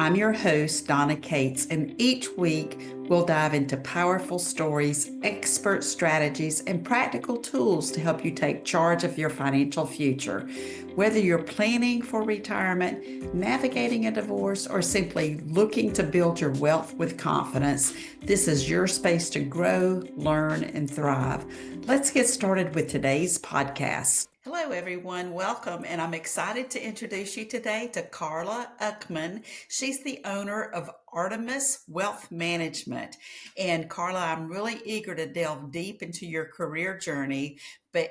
I'm your host, Donna Cates, and each week we'll dive into powerful stories, expert strategies, and practical tools to help you take charge of your financial future. Whether you're planning for retirement, navigating a divorce, or simply looking to build your wealth with confidence, this is your space to grow, learn, and thrive. Let's get started with today's podcast. Hello, everyone. Welcome. And I'm excited to introduce you today to Karla Ukman. She's the owner of Artemis Wealth Management. And Karla, I'm really eager to delve deep into your career journey.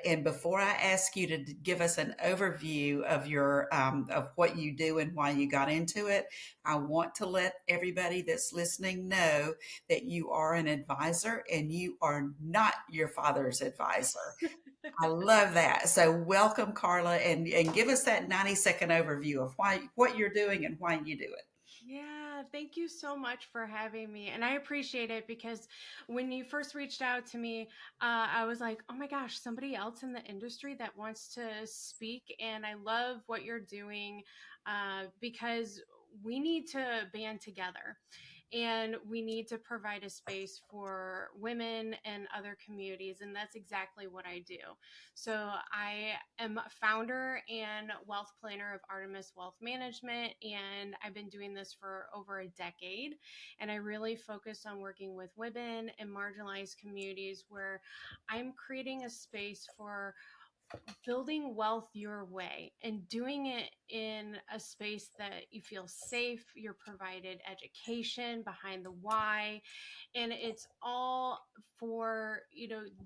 And before I ask you to give us an overview of your of what you do and why you got into it, I want to let everybody that's listening know that you are an advisor and you are not your father's advisor. I love that. So welcome, Karla, and give us that 90-second overview of what you're doing and why you do it. Yeah, thank you so much for having me. And I appreciate it because when you first reached out to me, I was like, oh my gosh, somebody else in the industry that wants to speak. And I love what you're doing because we need to band together and we need to provide a space for women and other communities. And that's exactly what I do. So I am a founder and wealth planner of Artemis Wealth Management, and I've been doing this for over a decade. And I really focus on working with women and marginalized communities where I'm creating a space for building wealth your way and doing it in a space that you feel safe, you're provided education behind the why, and it's all for,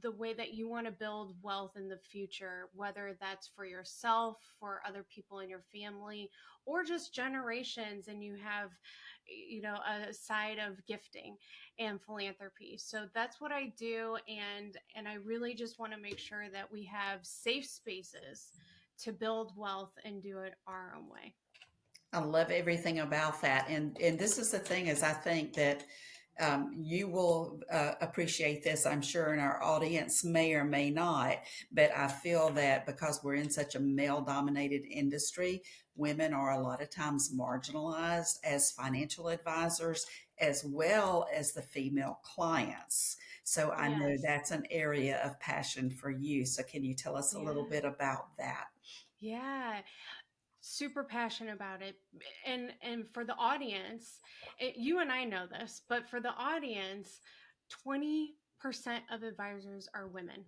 the way that you want to build wealth in the future, whether that's for yourself, for other people in your family, or just generations, and you have a side of gifting and philanthropy. So that's what I do, and I really just want to make sure that we have safe spaces to build wealth and do it our own way. I love everything about that, and this is the thing is I think that you will appreciate this, I'm sure, and our audience may or may not. But I feel that because we're in such a male-dominated industry, women are a lot of times marginalized as financial advisors, as well as the female clients. So I know Yes. that's an area of passion for you. So can you tell us a little Yeah. bit about that? Yeah. Super passionate about it. And for the audience, you and I know this, but for the audience, 20% of advisors are women.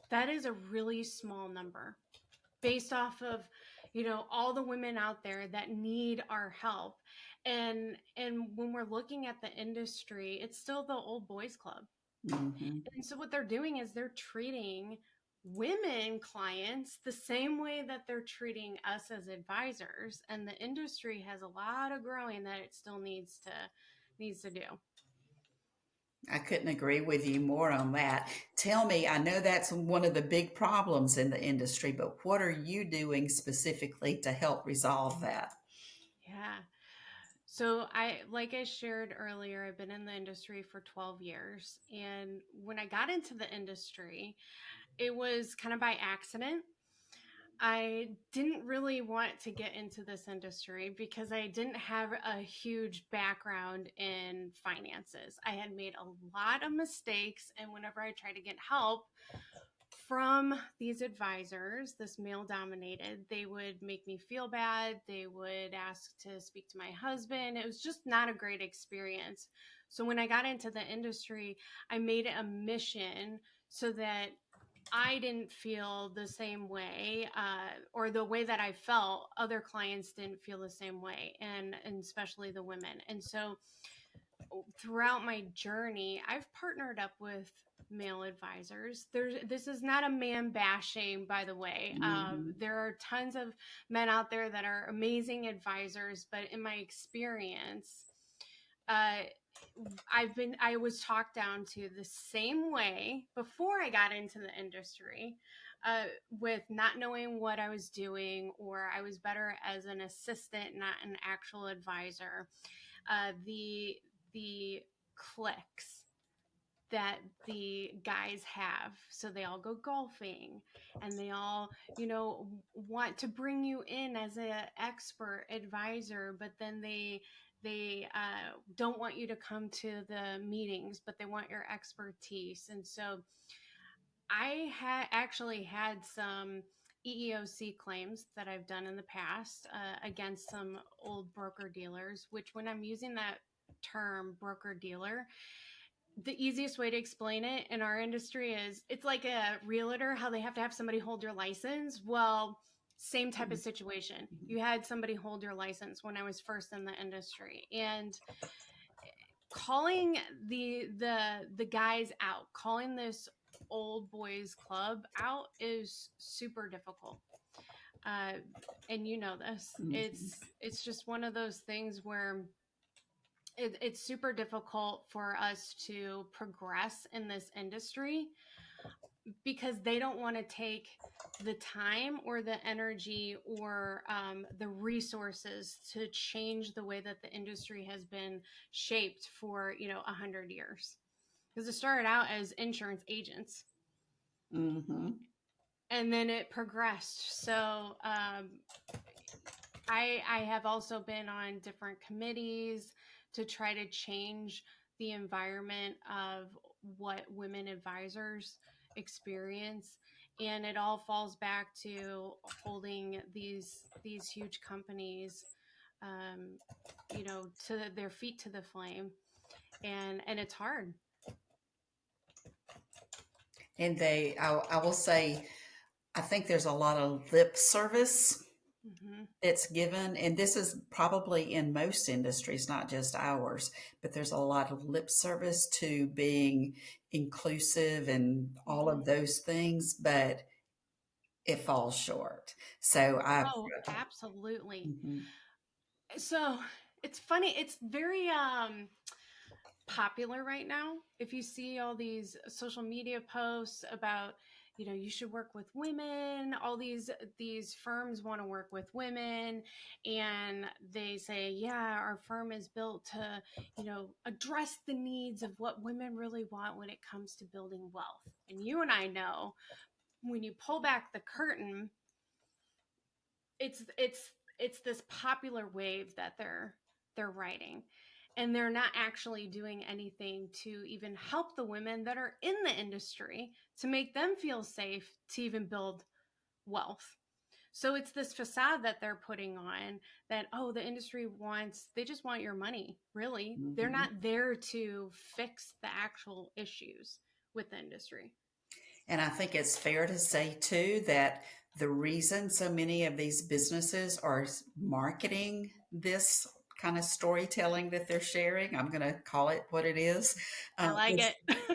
That is a really small number based off of all the women out there that need our help. And when we're looking at the industry, it's still the old boys club. Hmm. And so what they're doing is they're treating women clients the same way that they're treating us as advisors, and the industry has a lot of growing that it still needs to do. I couldn't agree with you more on that. Tell me, I know that's one of the big problems in the industry, but what are you doing specifically to help resolve that? Yeah. So like I shared earlier, I've been in the industry for 12 years. And when I got into the industry, it was kind of by accident. I didn't really want to get into this industry because I didn't have a huge background in finances. I had made a lot of mistakes, and whenever I tried to get help from these advisors, this male dominated, they would make me feel bad. They would ask to speak to my husband. It was just not a great experience. So when I got into the industry, I made it a mission so that I didn't feel the same way, or the way that I felt, other clients didn't feel the same way, and especially the women. And so throughout my journey, I've partnered up with male advisors. This is not a man bashing, by the way. Hmm. There are tons of men out there that are amazing advisors, but in my experience, uh, I was talked down to the same way before I got into the industry, with not knowing what I was doing, or I was better as an assistant, not an actual advisor. The clicks that the guys have. So they all go golfing, and they all, want to bring you in as an expert advisor, but then they don't want you to come to the meetings, but they want your expertise. And so I had actually had some EEOC claims that I've done in the past against some old broker dealers, which, when I'm using that term broker dealer, the easiest way to explain it in our industry is it's like a realtor, how they have to have somebody hold your license. Well, same type of situation. You had somebody hold your license when I was first in the industry, and calling the guys out, calling this old boys club out is super difficult. Uh, and you know this. Mhm. It's just one of those things where it's super difficult for us to progress in this industry because they don't want to take the time or the energy or the resources to change the way that the industry has been shaped for 100 years, because it started out as insurance agents Mhm. and then it progressed. So I have also been on different committees to try to change the environment of what women advisors experience, and it all falls back to holding these huge companies, um, to their feet to the flame, and it's hard. And I will say, I think there's a lot of lip service Hmm. that's given, and this is probably in most industries, not just ours, but there's a lot of lip service to being inclusive and all Hmm. of those things, but it falls short. So I, Oh, absolutely. Mhm. So it's funny. It's very popular right now. If you see all these social media posts about, you should work with women, all these firms want to work with women, and they say, yeah, our firm is built to, address the needs of what women really want when it comes to building wealth. And you and I know, when you pull back the curtain, it's this popular wave that they're riding, and they're not actually doing anything to even help the women that are in the industry to make them feel safe to even build wealth. So it's this facade that they're putting on, that, oh, the industry wants, they just want your money. Really, they're Mhm. not there to fix the actual issues with the industry. And I think it's fair to say too that the reason so many of these businesses are marketing this kind of storytelling that they're sharing, I'm going to call it what it is, I like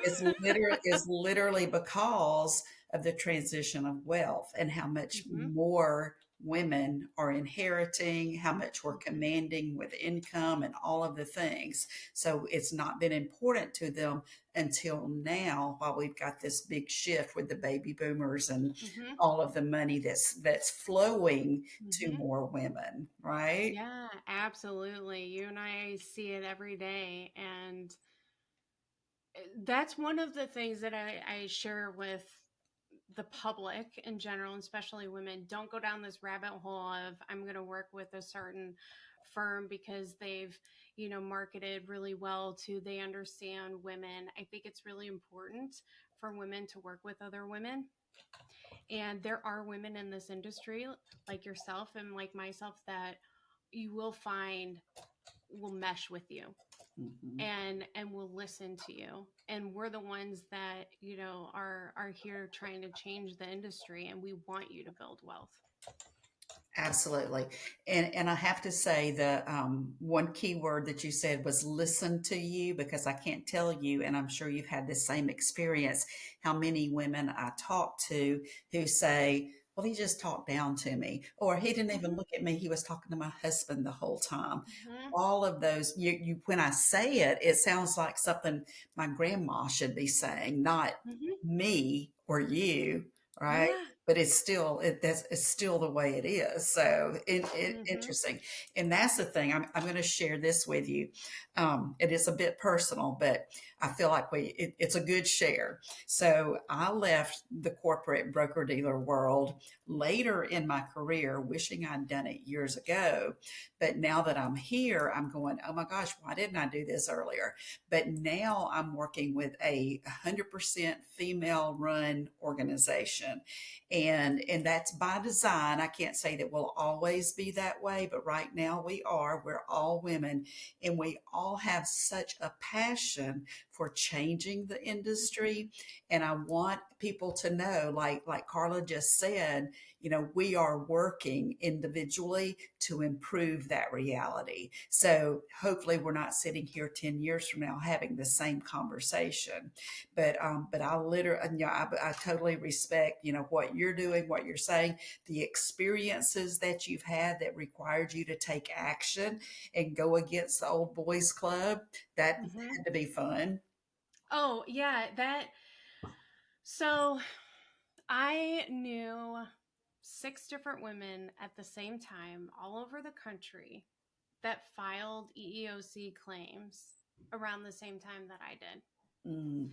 is it. literally because of the transition of wealth and how much Hmm. more women are inheriting, how much we're Hmm. commanding with income and all of the things. So it's not been important to them until now, while we've got this big shift with the baby boomers and Hmm. all of the money that's flowing to Hmm. more women, right? Yeah, absolutely. You and I see it every day. And that's one of the things that I share with the public in general, and especially women. Don't go down this rabbit hole of, I'm going to work with a certain firm because they've, marketed really well to, they understand women. I think it's really important for women to work with other women. And there are women in this industry, like yourself and like myself, that you will find will mesh with you Mhm. and will listen to you. And we're the ones that, are here trying to change the industry, and we want you to build wealth. Absolutely. And I have to say the one key word that you said was listen to you, because I can't tell you, and I'm sure you've had the same experience, how many women I talk to who say, well, he just talked down to me, or he didn't even Hmm. look at me. He was talking to my husband the whole time. Hmm. All of those, when I say it, it sounds like something my grandma should be saying, not Hmm. me or you, right? Yeah. But it's still the way it is. So Hmm. interesting, and that's the thing. I'm going to share this with you. It is a bit personal, but I feel like it's a good share. So I left the corporate broker dealer world later in my career, wishing I'd done it years ago. But now that I'm here, I'm going, oh my gosh, why didn't I do this earlier? But now I'm working with a 100% female run organization. And that's by design. I can't say that we'll always be that way, but right now we are. We're all women, and we all have such a passion for changing the industry. And I want people to know, like Karla just said, we are working individually to improve that reality. So hopefully we're not sitting here 10 years from now having the same conversation. But I literally, I totally respect, what you're doing, what you're saying, the experiences that you've had that required you to take action and go against the old boys club. That Hmm. had to be fun. Oh, yeah, that so I knew six different women at the same time all over the country that filed EEOC claims around the same time that I did. Mm,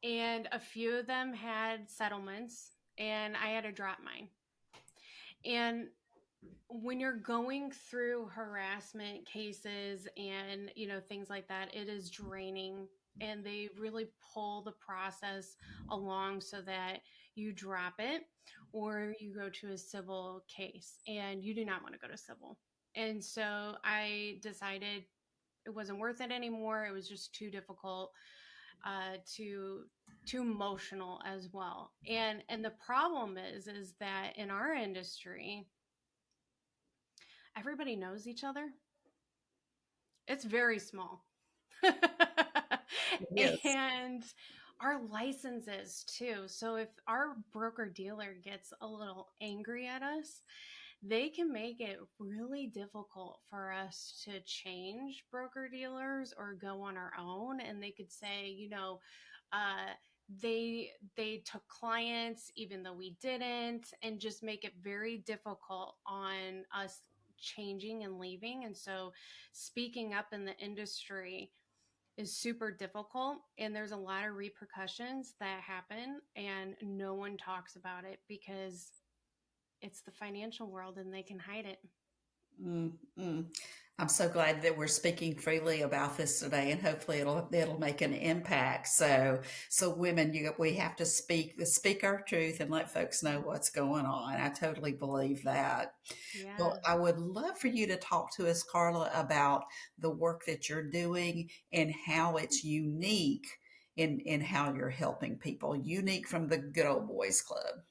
And a few of them had settlements, and I had to drop mine. And when you're going through harassment cases and things like that, it is draining, and they really pull the process along so that you drop it or you go to a civil case, and you do not want to go to civil. And so I decided it wasn't worth it anymore. It was just too difficult, too emotional as well. And the problem is that in our industry, everybody knows each other. It's very small. yes. And our licenses too. So if our broker dealer gets a little angry at us, they can make it really difficult for us to change broker dealers or go on our own. And they could say, uh, they took clients even though we didn't, and just make it very difficult on us changing and leaving. And so speaking up in the industry is super difficult, and there's a lot of repercussions that happen, and no one talks about it because it's the financial world and they can hide it. Mm, mm. I'm so glad that we're speaking freely about this today, and hopefully it'll make an impact. So women, we have to speak our truth and let folks know what's going on. I totally believe that. Yeah. Well, I would love for you to talk to us, Karla, about the work that you're doing and how it's unique in how you're helping people, unique from the good old boys club.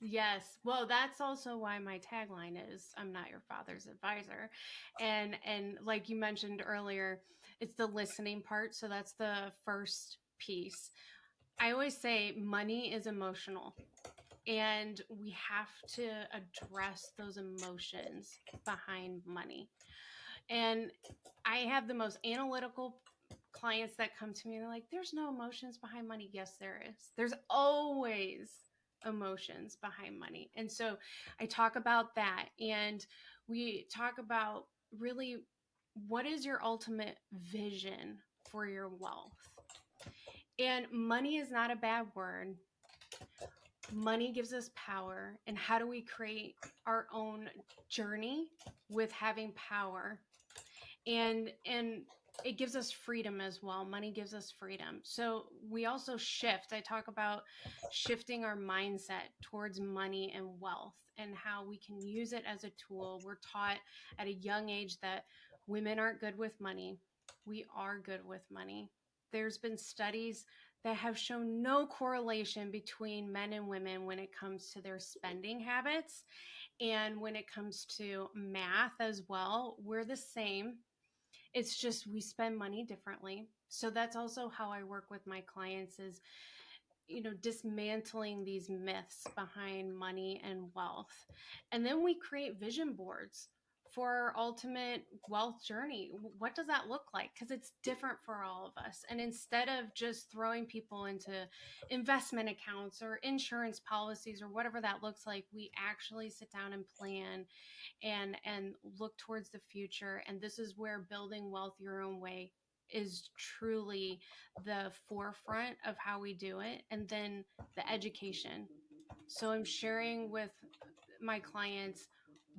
Yes. Well, that's also why my tagline is I'm not your father's advisor. And like you mentioned earlier, it's the listening part, so that's the first piece. I always say money is emotional, and we have to address those emotions behind money. And I have the most analytical clients that come to me. They're like, there's no emotions behind money. Yes, there is. There's always emotions behind money. And so I talk about that. And we talk about really what is your ultimate vision for your wealth? And money is not a bad word. Money gives us power. And how do we create our own journey with having power? And it gives us freedom as well. Money gives us freedom. So we also shift. I talk about shifting our mindset towards money and wealth, and how we can use it as a tool. We're taught at a young age that women aren't good with money. We are good with money. There's been studies that have shown no correlation between men and women when it comes to their spending habits, and when it comes to math as well. We're the same. It's just we spend money differently. So that's also how I work with my clients is, dismantling these myths behind money and wealth. And then we create vision boards for our ultimate wealth journey. What does that look like? Because it's different for all of us. And instead of just throwing people into investment accounts or insurance policies or whatever that looks like, we actually sit down and plan and look towards the future. And this is where building wealth your own way is truly the forefront of how we do it, and then the education. So I'm sharing with my clients,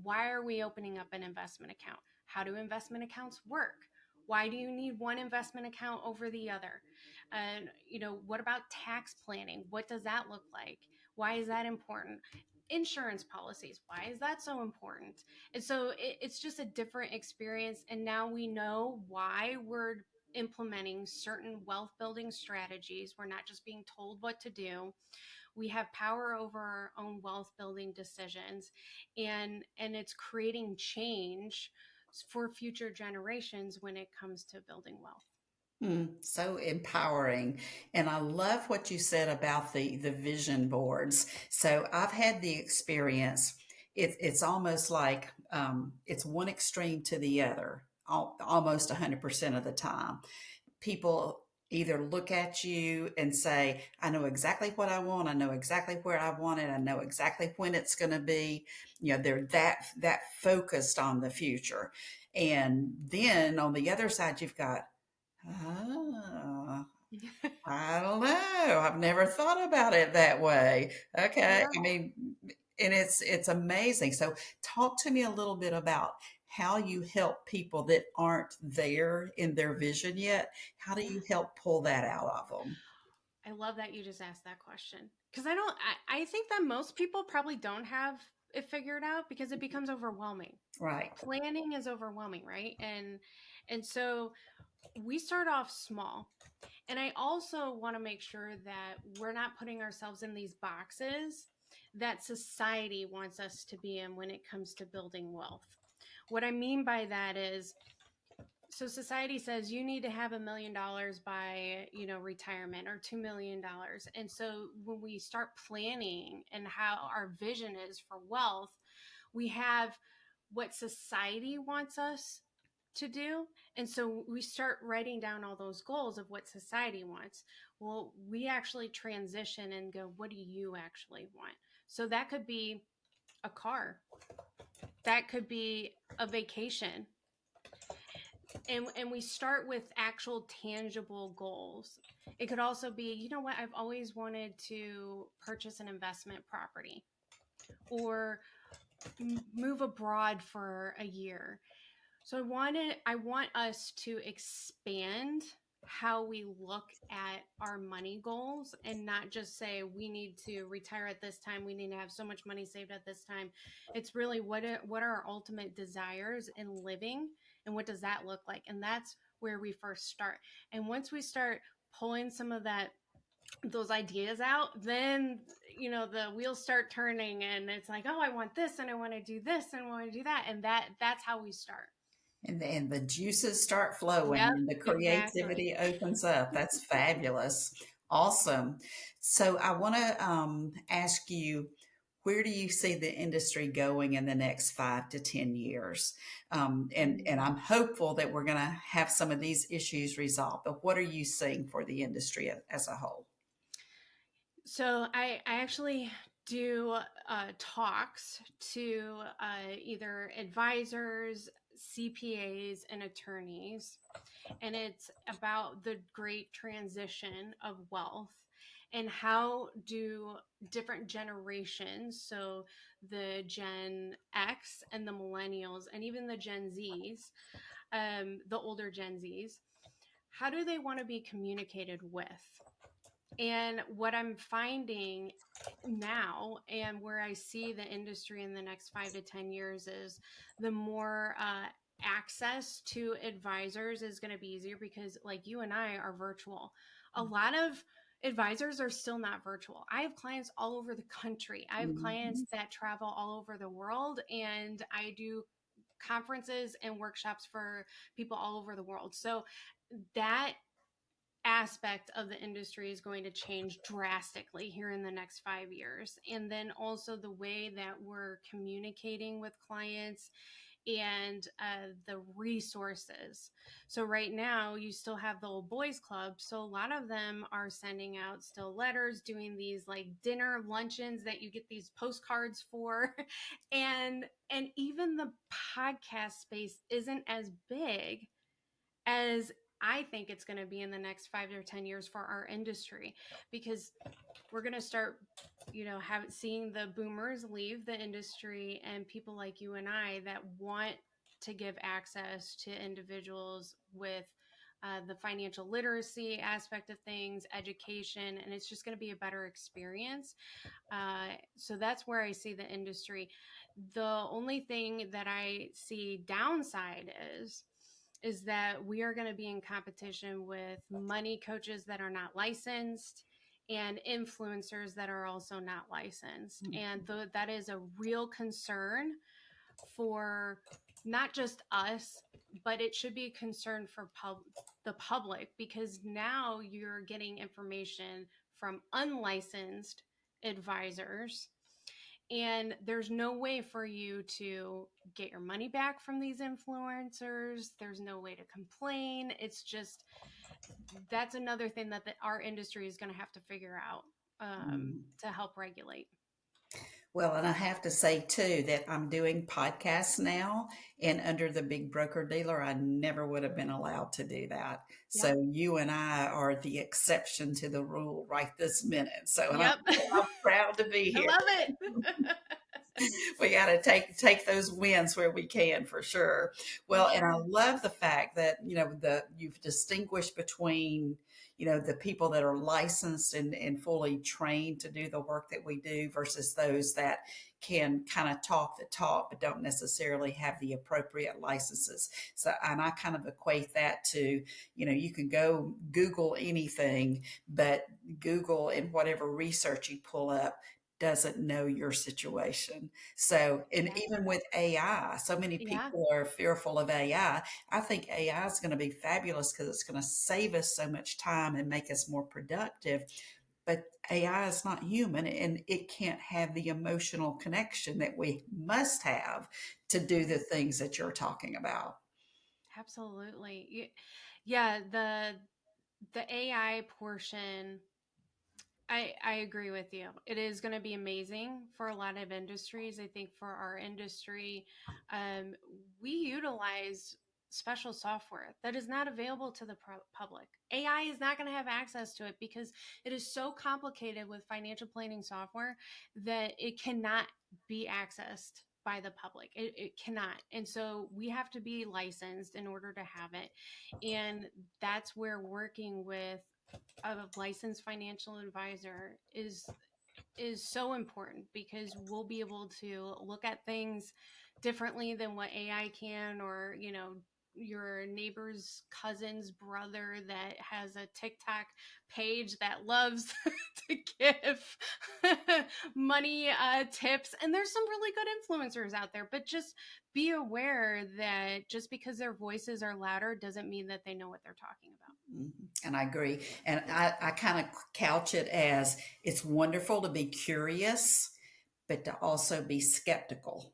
why are we opening up an investment account? How do investment accounts work? Why do you need one investment account over the other? And, what about tax planning? What does that look like? Why is that important? Insurance policies, why is that so important? And so it's just a different experience. And now we know why we're implementing certain wealth building strategies. We're not just being told what to do. We have power over our own wealth building decisions, and it's creating change for future generations when it comes to building wealth. So empowering. And I love what you said about the vision boards. So I've had the experience. It's almost like it's one extreme to the other, almost 100% of the time. People either look at you and say, I know exactly what I want. I know exactly where I want it. I know exactly when it's going to be. They're that focused on the future. And then on the other side, you've got, oh, I don't know. I've never thought about it that way. Okay. Yeah. I mean, and it's amazing. So talk to me a little bit about how you help people that aren't there in their vision yet. How do Yeah. you help pull that out of them? I love that you just asked that question, because I think that most people probably don't have it figured out because it becomes overwhelming. Right. Planning is overwhelming, right? And so we start off small. And I also want to make sure that we're not putting ourselves in these boxes that society wants us to be in when it comes to building wealth. What I mean by that is, so society says you need to have $1 million by, retirement, or $2 million. And so when we start planning and how our vision is for wealth, we have what society wants us to do. And so we start writing down all those goals of what society wants. Well, we actually transition and go, what do you actually want? So that could be a car, that could be a vacation. And we start with actual tangible goals. It could also be, what, I've always wanted to purchase an investment property, or move abroad for a year. So I want us to expand how we look at our money goals, and not just say we need to retire at this time, we need to have so much money saved at this time. It's really what are our ultimate desires in living, and what does that look like? And that's where we first start. And once we start pulling some of those ideas out, then the wheels start turning, and it's like, oh, I want this, and I want to do this, and I want to do that, and that's how we start. And the juices start flowing Yep, and the exactly. creativity opens up. That's fabulous. Awesome. So I want to ask you, where do you see the industry going in the next 5 to 10 years? And I'm hopeful that we're going to have some of these issues resolved. But what are you seeing for the industry as a whole? So I actually do talks to either advisors, CPAs, and attorneys, and it's about the great transition of wealth, and how do different generations, so the Gen X and the millennials and even the Gen Zs, the older Gen Zs, how do they want to be communicated with? And what I'm finding now, and where I see the industry in the next 5 to 10 years, is the more access to advisors is going to be easier, because, like, you and I are virtual. A lot of advisors are still not virtual. I have clients all over the country. I have clients Mhm. that travel all over the world, and I do conferences and workshops for people all over the world. So that aspect of the industry is going to change drastically here in the next 5 years. And then also the way that we're communicating with clients, and the resources. So right now you still have the old boys club, so a lot of them are sending out still letters, doing these like dinner luncheons that you get these postcards for. And even the podcast space isn't as big as I think it's going to be in the next 5 or 10 years for our industry, because we're going to start, seeing the boomers leave the industry, and people like you and I that want to give access to individuals with the financial literacy aspect of things, education, and it's just going to be a better experience. So that's where I see the industry. The only thing that I see downside is that we are going to be in competition with money coaches that are not licensed and influencers that are also not licensed. And that is a real concern for not just us, but it should be a concern for the public, because now you're getting information from unlicensed advisors, and there's no way for you to get your money back from these influencers. There's no way to complain. It's just, that's another thing that our industry is going to have to figure out, to help regulate. Well, and I have to say too that I'm doing podcasts now, and under the big broker dealer, I never would have been allowed to do that. Yep. So you and I are the exception to the rule right this minute. So, and Yep. I'm proud to be I here. love it. We got to take those wins where we can, for sure. For Well, and I sure. love the fact that you've distinguished between the people that are licensed and fully trained to do the work that we do versus those that can kind of talk the talk but don't necessarily have the appropriate licenses. So, and I kind of equate that to, you can go Google anything, but Google and whatever research you pull up doesn't know your situation. So, and even Exactly. with AI, so many Yeah. people are fearful of AI. I think AI is going to be fabulous because it's going to save us so much time and make us more productive. But AI is not human, and it can't have the emotional connection that we must have to do the things that you're talking about. Absolutely. Yeah, the AI portion, I agree with you. It is going to be amazing for a lot of industries. I think for our industry, um, we utilize special software that is not available to the public. AI is not going to have access to it because it is so complicated with financial planning software that it cannot be accessed by the public. It cannot. And so we have to be licensed in order to have it. And that's where working with a licensed financial advisor is so important, because we'll be able to look at things differently than what AI can, or your neighbor's cousin's brother that has a TikTok page that loves to give money tips. And there's some really good influencers out there, but just be aware that just because their voices are louder doesn't mean that they know what they're talking about. Mhm. And I agree. And I kind of couch it as it's wonderful to be curious, but to also be skeptical.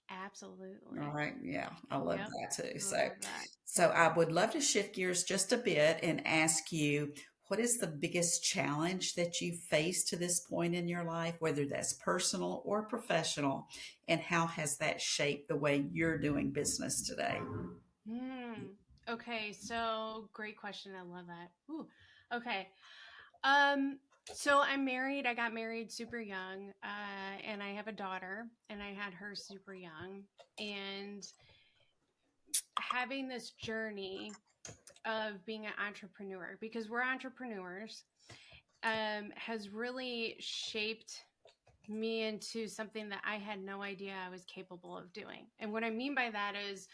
All Absolutely. right. Yeah, I love Yep. that too. I So, love that. so I would love to shift gears just a bit and ask you, what is the biggest challenge that you faced to this point in your life, whether that's personal or professional, and how has that shaped the way you're doing business today? Hmm. Okay, so great question. I love that. Ooh. Okay. Um, so I'm married. I got married super young, and I have a daughter, and I had her super young. And having this journey of being an entrepreneur, because we're entrepreneurs, has really shaped me into something that I had no idea I was capable of doing. And what I mean by that is,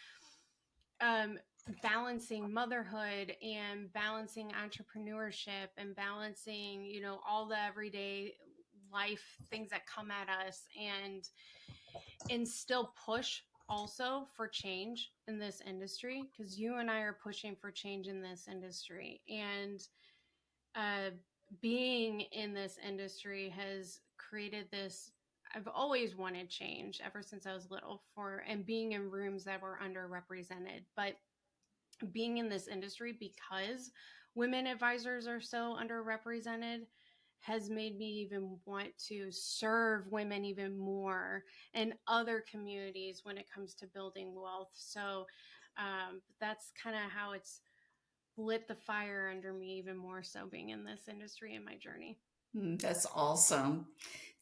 um, balancing motherhood and balancing entrepreneurship and balancing, all the everyday life things that come at us, and still push also for change in this industry, because you and I are pushing for change in this industry. And uh, being in this industry has created this. I've always wanted change ever since I was little, for and being in rooms that were underrepresented. But being in this industry, because women advisors are so underrepresented, has made me even want to serve women even more in other communities when it comes to building wealth. So that's kind of how it's lit the fire under me even more so being in this industry in my journey. That's awesome.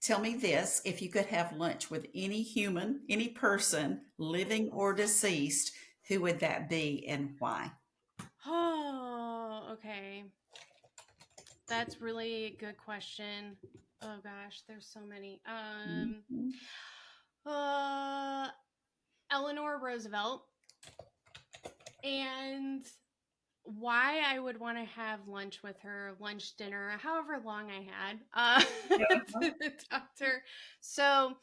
Tell me this, if you could have lunch with any human, any person, living or deceased, who would that be and why? Oh, okay. That's really a good question. Oh gosh, there's so many. Mhm. Uh, Eleanor Roosevelt, and why I would want to have lunch with her, lunch, dinner, however long I had, to the doctor. So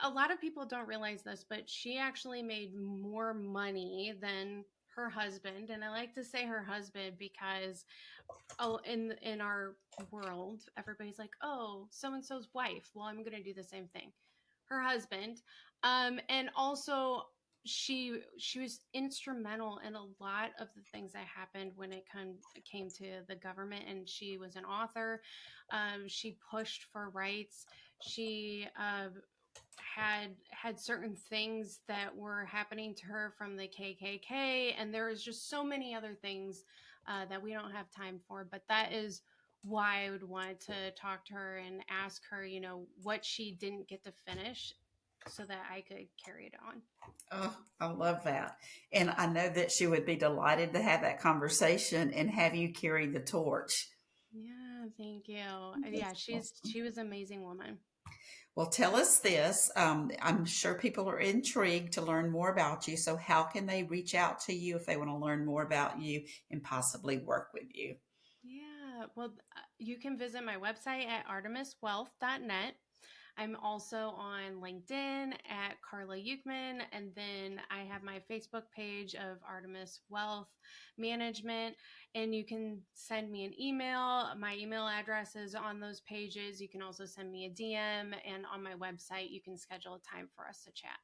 a lot of people don't realize this, but she actually made more money than her husband. And I like to say her husband because in our world, everybody's like, oh, so and so's wife. Well, I'm going to do the same thing. Her husband, and also she was instrumental in a lot of the things that happened when came to the government. And she was an author. She pushed for rights. She had certain things that were happening to her from the KKK, and there was just so many other things that we don't have time for. But that is why I would want to talk to her and ask her, what she didn't get to finish, so that I could carry it on. Oh, I love that. And I know that she would be delighted to have that conversation and have you carry the torch. Yeah, thank you. Yeah, That's awesome. she was an amazing woman. Well, tell us this. I'm sure people are intrigued to learn more about you. So, how can they reach out to you if they want to learn more about you and possibly work with you? Yeah, well, you can visit my website at artemiswealth.net. I'm also on LinkedIn at Karla Ukman, and then I have my Facebook page of Artemis Wealth Management, and you can send me an email. My email address is on those pages. You can also send me a DM, and on my website, you can schedule a time for us to chat.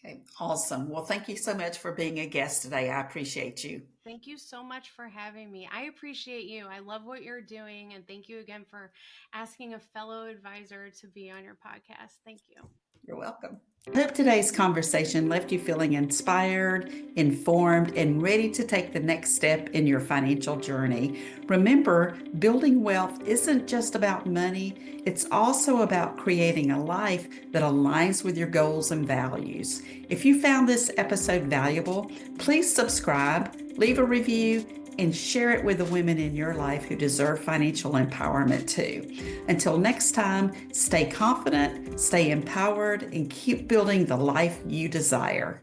Okay, awesome. Well, thank you so much for being a guest today. I appreciate you. Thank you so much for having me. I appreciate you. I love what you're doing. And thank you again for asking a fellow advisor to be on your podcast. Thank you. You're welcome. I hope today's conversation left you feeling inspired, informed, and ready to take the next step in your financial journey. Remember, building wealth isn't just about money, it's also about creating a life that aligns with your goals and values. If you found this episode valuable, please subscribe, leave a review, and share it with the women in your life who deserve financial empowerment too. Until next time, stay confident, stay empowered, and keep building the life you desire.